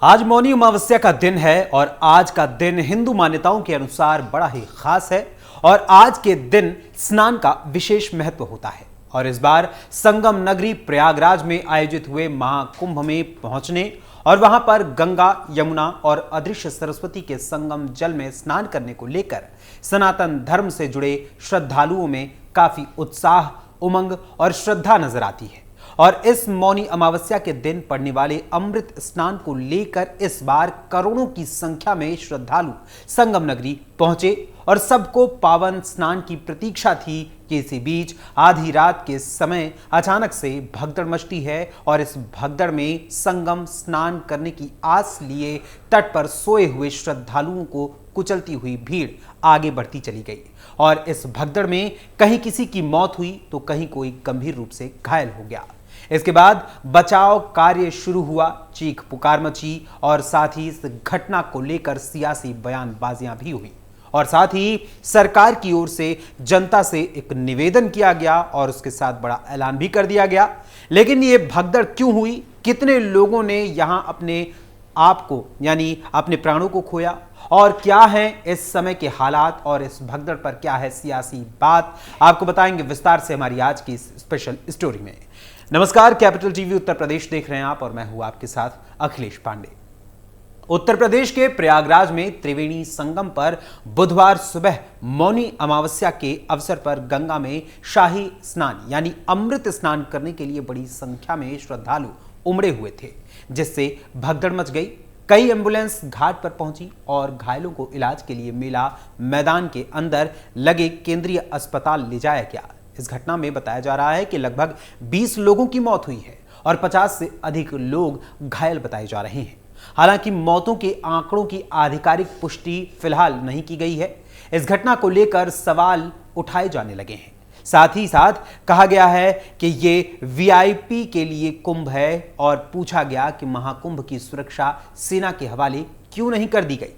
आज मौनी अमावस्या का दिन है और आज का दिन हिंदू मान्यताओं के अनुसार बड़ा ही खास है और आज के दिन स्नान का विशेष महत्व होता है। और इस बार संगम नगरी प्रयागराज में आयोजित हुए महाकुंभ में पहुंचने और वहां पर गंगा, यमुना और अदृश्य सरस्वती के संगम जल में स्नान करने को लेकर सनातन धर्म से जुड़े श्रद्धालुओं में काफी उत्साह, उमंग और श्रद्धा नजर आती है। और इस मौनी अमावस्या के दिन पड़ने वाले अमृत स्नान को लेकर इस बार करोड़ों की संख्या में श्रद्धालु संगम नगरी पहुंचे और सबको पावन स्नान की प्रतीक्षा थी कि इसी बीच आधी रात के समय अचानक से भगदड़ मचती है और इस भगदड़ में संगम स्नान करने की आस लिए तट पर सोए हुए श्रद्धालुओं को कुचलती हुई भीड़ आगे बढ़ती चली गई और इस भगदड़ में कहीं किसी की मौत हुई तो कहीं कोई गंभीर रूप से घायल हो गया। इसके बाद बचाव कार्य शुरू हुआ, चीख पुकार मची और साथ ही इस घटना को लेकर सियासी बयानबाजियां भी हुई और साथ ही सरकार की ओर से जनता से एक निवेदन किया गया और उसके साथ बड़ा ऐलान भी कर दिया गया। लेकिन ये भगदड़ क्यों हुई, कितने लोगों ने यहां अपने आप को यानी अपने प्राणों को खोया और क्या है इस समय के हालात और इस भगदड़ पर क्या है सियासी बात, आपको बताएंगे विस्तार से हमारी आज की इस स्पेशल स्टोरी में। नमस्कार, कैपिटल टीवी उत्तर प्रदेश देख रहे हैं आप और मैं हूं आपके साथ अखिलेश पांडे। उत्तर प्रदेश के प्रयागराज में त्रिवेणी संगम पर बुधवार सुबह मौनी अमावस्या के अवसर पर गंगा में शाही स्नान यानी अमृत स्नान करने के लिए बड़ी संख्या में श्रद्धालु उमड़े हुए थे, जिससे भगदड़ मच गई। कई एम्बुलेंस घाट पर पहुंची और घायलों को इलाज के लिए मेला मैदान के अंदर लगे केंद्रीय अस्पताल ले जाया गया। इस घटना में बताया जा रहा है कि लगभग 20 लोगों की मौत हुई है और 50 से अधिक लोग घायल बताए जा रहे हैं। हालांकि मौतों के आंकड़ों की आधिकारिक पुष्टि फिलहाल नहीं की गई है। इस घटना को लेकर सवाल उठाए जाने लगे हैं। साथ ही साथ कहा गया है कि ये वीआईपी के लिए कुंभ है और पूछा गया कि महाकुंभ की सुरक्षा सेना के हवाले क्यों नहीं कर दी गई।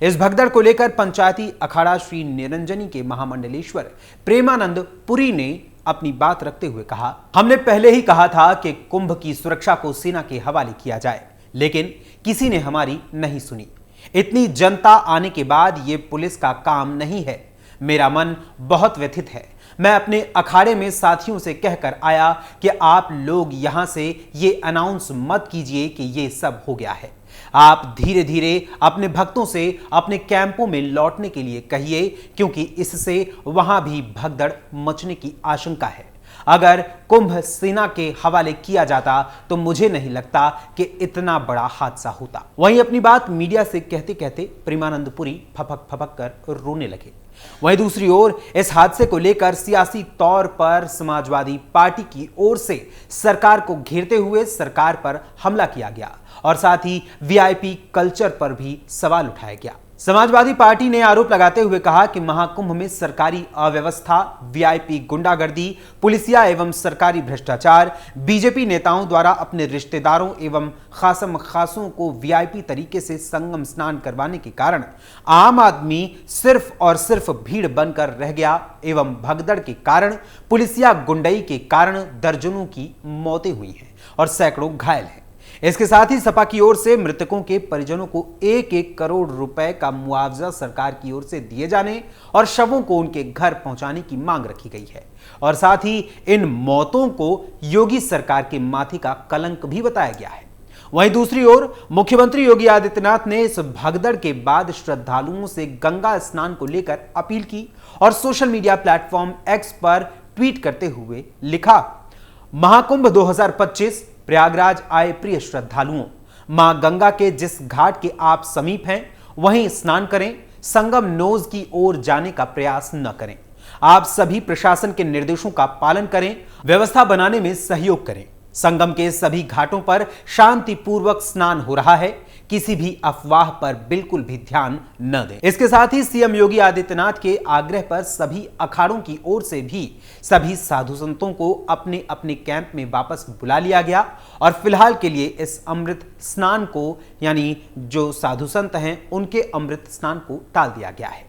इस भगदड़ को लेकर पंचायती अखाड़ा श्री निरंजनी के महामंडलेश्वर प्रेमानंद पुरी ने अपनी बात रखते हुए कहा, हमने पहले ही कहा था कि कुंभ की सुरक्षा को सेना के हवाले किया जाए, लेकिन किसी ने हमारी नहीं सुनी। इतनी जनता आने के बाद ये पुलिस का काम नहीं है। मेरा मन बहुत व्यथित है। मैं अपने अखाड़े में साथियों से कहकर आया कि आप लोग यहां से ये अनाउंस मत कीजिए कि ये सब हो गया है। आप धीरे धीरे अपने भक्तों से अपने कैंपों में लौटने के लिए कहिए, क्योंकि इससे वहां भी भगदड़ मचने की आशंका है। अगर कुंभ सेना के हवाले किया जाता तो मुझे नहीं लगता कि इतना बड़ा हादसा होता। वहीं अपनी बात मीडिया से कहते कहते प्रेमानंद पुरी फपक फपक कर रोने लगे। वहीं दूसरी ओर इस हादसे को लेकर सियासी तौर पर समाजवादी पार्टी की ओर से सरकार को घेरते हुए सरकार पर हमला किया गया और साथ ही वीआईपी कल्चर पर भी सवाल उठाया गया। समाजवादी पार्टी ने आरोप लगाते हुए कहा कि महाकुंभ में सरकारी अव्यवस्था, वीआईपी गुंडागर्दी, पुलिसिया एवं सरकारी भ्रष्टाचार, बीजेपी नेताओं द्वारा अपने रिश्तेदारों एवं खासम खासों को वीआईपी तरीके से संगम स्नान करवाने के कारण आम आदमी सिर्फ और सिर्फ भीड़ बनकर रह गया एवं भगदड़ के कारण पुलिसिया गुंडई के कारण दर्जनों की मौतें हुई हैं और सैकड़ों घायल हैं। इसके साथ ही सपा की ओर से मृतकों के परिजनों को 1-1 करोड़ रुपए का मुआवजा सरकार की ओर से दिए जाने और शवों को उनके घर पहुंचाने की मांग रखी गई है और साथ ही इन मौतों को योगी सरकार के माथे का कलंक भी बताया गया है। वहीं दूसरी ओर मुख्यमंत्री योगी आदित्यनाथ ने इस भगदड़ के बाद श्रद्धालुओं से गंगा स्नान को लेकर अपील की और सोशल मीडिया प्लेटफॉर्म एक्स पर ट्वीट करते हुए लिखा, महाकुंभ 2025 प्रयागराज आए प्रिय श्रद्धालुओं, मां गंगा के जिस घाट के आप समीप हैं वहीं स्नान करें, संगम नोज की ओर जाने का प्रयास न करें। आप सभी प्रशासन के निर्देशों का पालन करें, व्यवस्था बनाने में सहयोग करें। संगम के सभी घाटों पर शांतिपूर्वक स्नान हो रहा है, किसी भी अफवाह पर बिल्कुल भी ध्यान न दें। इसके साथ ही सीएम योगी आदित्यनाथ के आग्रह पर सभी अखाड़ों की ओर से भी सभी साधु संतों को अपने अपने कैंप में वापस बुला लिया गया और फिलहाल के लिए इस अमृत स्नान को यानी जो साधु संत हैं उनके अमृत स्नान को टाल दिया गया है।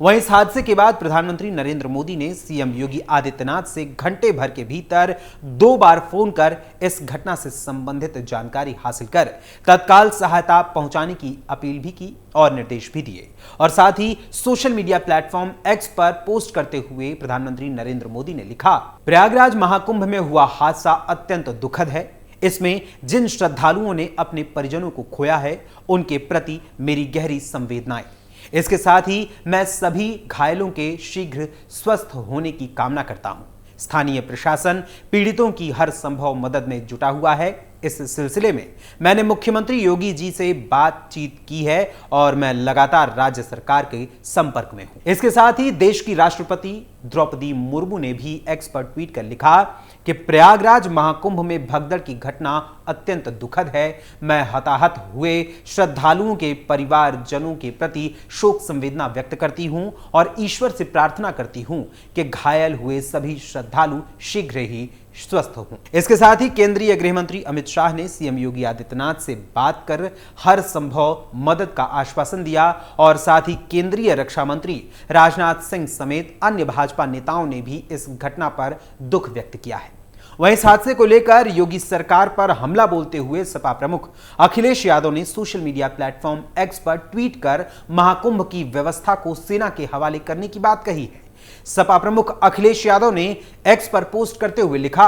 वहीं इस हादसे के बाद प्रधानमंत्री नरेंद्र मोदी ने सीएम योगी आदित्यनाथ से घंटे भर के भीतर 2 बार फोन कर इस घटना से संबंधित जानकारी हासिल कर तत्काल सहायता पहुंचाने की अपील भी की और निर्देश भी दिए। और साथ ही सोशल मीडिया प्लेटफॉर्म एक्स पर पोस्ट करते हुए प्रधानमंत्री नरेंद्र मोदी ने लिखा, प्रयागराज महाकुंभ में हुआ हादसा अत्यंत दुखद है। इसमें जिन श्रद्धालुओं ने अपने परिजनों को खोया है उनके प्रति मेरी गहरी संवेदनाएं। इसके साथ ही मैं सभी घायलों के शीघ्र स्वस्थ होने की कामना करता हूं। स्थानीय प्रशासन पीड़ितों की हर संभव मदद में जुटा हुआ है। इस सिलसिले में मैंने मुख्यमंत्री योगी जी से बातचीत की है और मैं लगातार राज्य सरकार के संपर्क में हूं। इसके साथ ही देश की राष्ट्रपति द्रौपदी मुर्मू ने भी एक्स पर ट्वीट कर लिखा कि प्रयागराज महाकुंभ में भगदड़ की घटना अत्यंत दुखद है। मैं हताहत हुए श्रद्धालुओं के परिवारजनों के प्रति शोक संवेदना व्यक्त करती हूं और ईश्वर से प्रार्थना करती हूं कि घायल हुए सभी श्रद्धालु शीघ्र ही स्वस्थ हों। इसके साथ ही केंद्रीय गृह मंत्री अमित शाह ने सीएम योगी आदित्यनाथ से बात कर हर संभव मदद का आश्वासन दिया और साथ ही केंद्रीय रक्षा मंत्री राजनाथ सिंह समेत अन्य भाजपा नेताओं ने भी इस घटना पर दुख व्यक्त किया है। वहीं इस हादसे को लेकर योगी सरकार पर हमला बोलते हुए सपा प्रमुख अखिलेश यादव ने सोशल मीडिया प्लेटफॉर्म एक्स पर ट्वीट कर महाकुंभ की व्यवस्था को सेना के हवाले करने की बात कही है। सपा प्रमुख अखिलेश यादव ने एक्स पर पोस्ट करते हुए लिखा,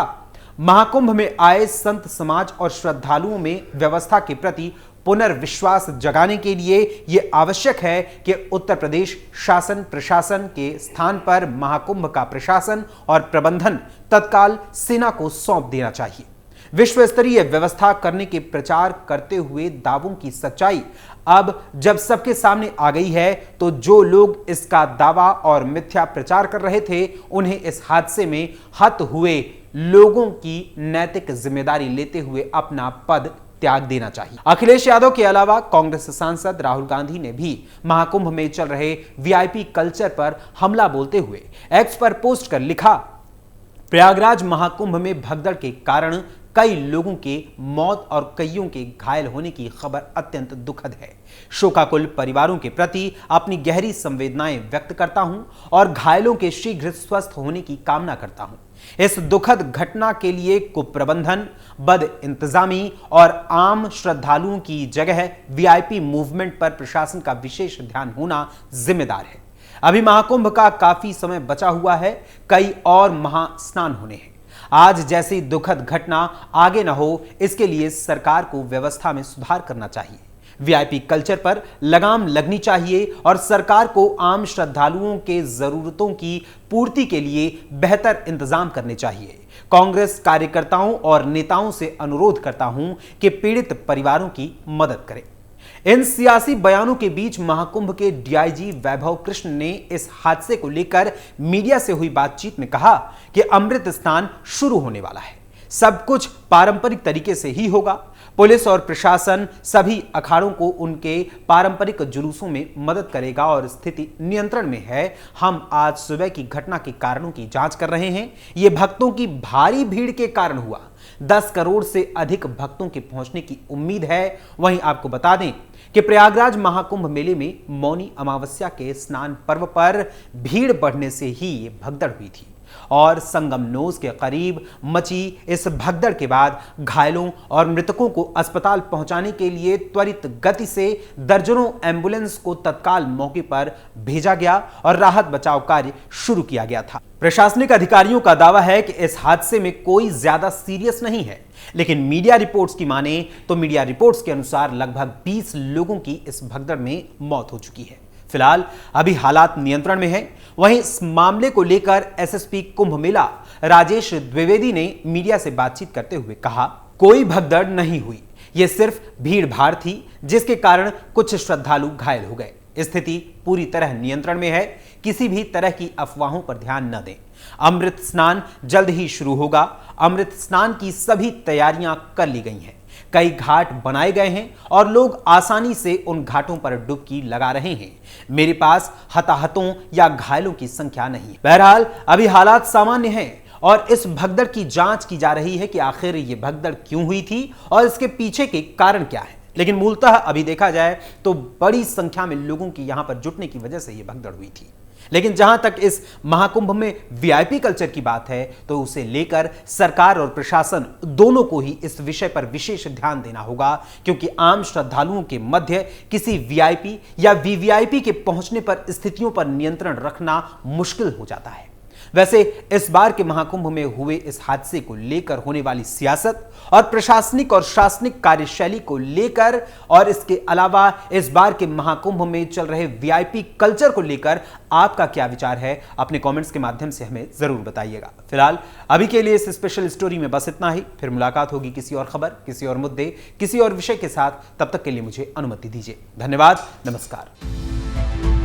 महाकुंभ में आए संत समाज और श्रद्धालुओं में व्यवस्था के प्रति पुनर्विश्वास जगाने के लिए यह आवश्यक है कि उत्तर प्रदेश शासन प्रशासन के स्थान पर महाकुंभ का प्रशासन और प्रबंधन तत्काल सेना को सौंप देना चाहिए। विश्व स्तरीय व्यवस्था करने के प्रचार करते हुए दावों की सच्चाई अब जब सबके सामने आ गई है तो जो लोग इसका दावा और मिथ्या प्रचार कर रहे थे उन्हें इस हादसे में हत हुए लोगों की नैतिक जिम्मेदारी लेते हुए अपना पद त्याग देना चाहिए। अखिलेश यादव के अलावा कांग्रेस सांसद राहुल गांधी ने भी महाकुंभ में चल रहे वीआईपी कल्चर पर हमला बोलते हुए एक्स पर पोस्ट कर लिखा, प्रयागराज महाकुंभ में भगदड़ के कारण कई लोगों के मौत और कईयों के घायल होने की खबर अत्यंत दुखद है। शोकाकुल परिवारों के प्रति अपनी गहरी संवेदनाएं व्यक्त करता हूं और घायलों के शीघ्र स्वस्थ होने की कामना करता हूं। इस दुखद घटना के लिए कुप्रबंधन, बद इंतजामी और आम श्रद्धालुओं की जगह वीआईपी मूवमेंट पर प्रशासन का विशेष ध्यान होना जिम्मेदार है। अभी महाकुंभ का काफी समय बचा हुआ है, कई और महास्नान होने हैं। आज जैसी दुखद घटना आगे न हो, इसके लिए सरकार को व्यवस्था में सुधार करना चाहिए। वीआईपी कल्चर पर लगाम लगनी चाहिए और सरकार को आम श्रद्धालुओं के जरूरतों की पूर्ति के लिए बेहतर इंतजाम करने चाहिए। कांग्रेस कार्यकर्ताओं और नेताओं से अनुरोध करता हूं कि पीड़ित परिवारों की मदद करें। इन सियासी बयानों के बीच महाकुंभ के डीआईजी वैभव कृष्ण ने इस हादसे को लेकर मीडिया से हुई बातचीत में कहा कि अमृत स्नान शुरू होने वाला है, सब कुछ पारंपरिक तरीके से ही होगा। पुलिस और प्रशासन सभी अखाड़ों को उनके पारंपरिक जुलूसों में मदद करेगा और स्थिति नियंत्रण में है। हम आज सुबह की घटना के कारणों की जांच कर रहे हैं। ये भक्तों की भारी भीड़ के कारण हुआ। 10 करोड़ से अधिक भक्तों के पहुंचने की उम्मीद है। वहीं आपको बता दें कि प्रयागराज महाकुंभ मेले में मौनी अमावस्या के स्नान पर्व पर भीड़ बढ़ने से ही ये भगदड़ हुई थी और संगम नोज के करीब मची इस भगदड़ के बाद घायलों और मृतकों को अस्पताल पहुंचाने के लिए त्वरित गति से दर्जनों एम्बुलेंस को तत्काल मौके पर भेजा गया और राहत बचाव कार्य शुरू किया गया था। प्रशासनिक अधिकारियों का दावा है कि इस हादसे में कोई ज्यादा सीरियस नहीं है, लेकिन मीडिया रिपोर्ट्स की माने तो मीडिया रिपोर्ट्स के अनुसार लगभग 20 लोगों की इस भगदड़ में मौत हो चुकी है। फिलहाल अभी हालात नियंत्रण में हैं। वहीं इस मामले को लेकर एसएसपी कुंभ मेला राजेश द्विवेदी ने मीडिया से बातचीत करते हुए कहा, कोई भगदड़ नहीं हुई, यह सिर्फ भीड़ भाड़ थी जिसके कारण कुछ श्रद्धालु घायल हो गए। स्थिति पूरी तरह नियंत्रण में है, किसी भी तरह की अफवाहों पर ध्यान न दें। अमृत स्नान जल्द ही शुरू होगा। अमृत स्नान की सभी तैयारियां कर ली गई हैं। कई घाट बनाए गए हैं और लोग आसानी से उन घाटों पर डुबकी लगा रहे हैं। मेरे पास हताहतों या घायलों की संख्या नहीं। बहरहाल अभी हालात सामान्य हैं और इस भगदड़ की जांच की जा रही है कि आखिर ये भगदड़ क्यों हुई थी और इसके पीछे के कारण क्या है। लेकिन मूलतः अभी देखा जाए तो बड़ी संख्या में लोगों की यहां पर जुटने की वजह से यह भगदड़ हुई थी। लेकिन जहां तक इस महाकुंभ में वीआईपी कल्चर की बात है तो उसे लेकर सरकार और प्रशासन दोनों को ही इस विषय पर विशेष ध्यान देना होगा, क्योंकि आम श्रद्धालुओं के मध्य किसी वीआईपी या वीवीआईपी के पहुंचने पर स्थितियों पर नियंत्रण रखना मुश्किल हो जाता है। वैसे इस बार के महाकुंभ में हुए इस हादसे को लेकर होने वाली सियासत और प्रशासनिक और शासनिक कार्यशैली को लेकर और इसके अलावा इस बार के महाकुंभ में चल रहे वीआईपी कल्चर को लेकर आपका क्या विचार है, अपने कमेंट्स के माध्यम से हमें जरूर बताइएगा। फिलहाल अभी के लिए इस स्पेशल स्टोरी में बस इतना ही। फिर मुलाकात होगी किसी और खबर, किसी और मुद्दे, किसी और विषय के साथ। तब तक के लिए मुझे अनुमति दीजिए। धन्यवाद। नमस्कार।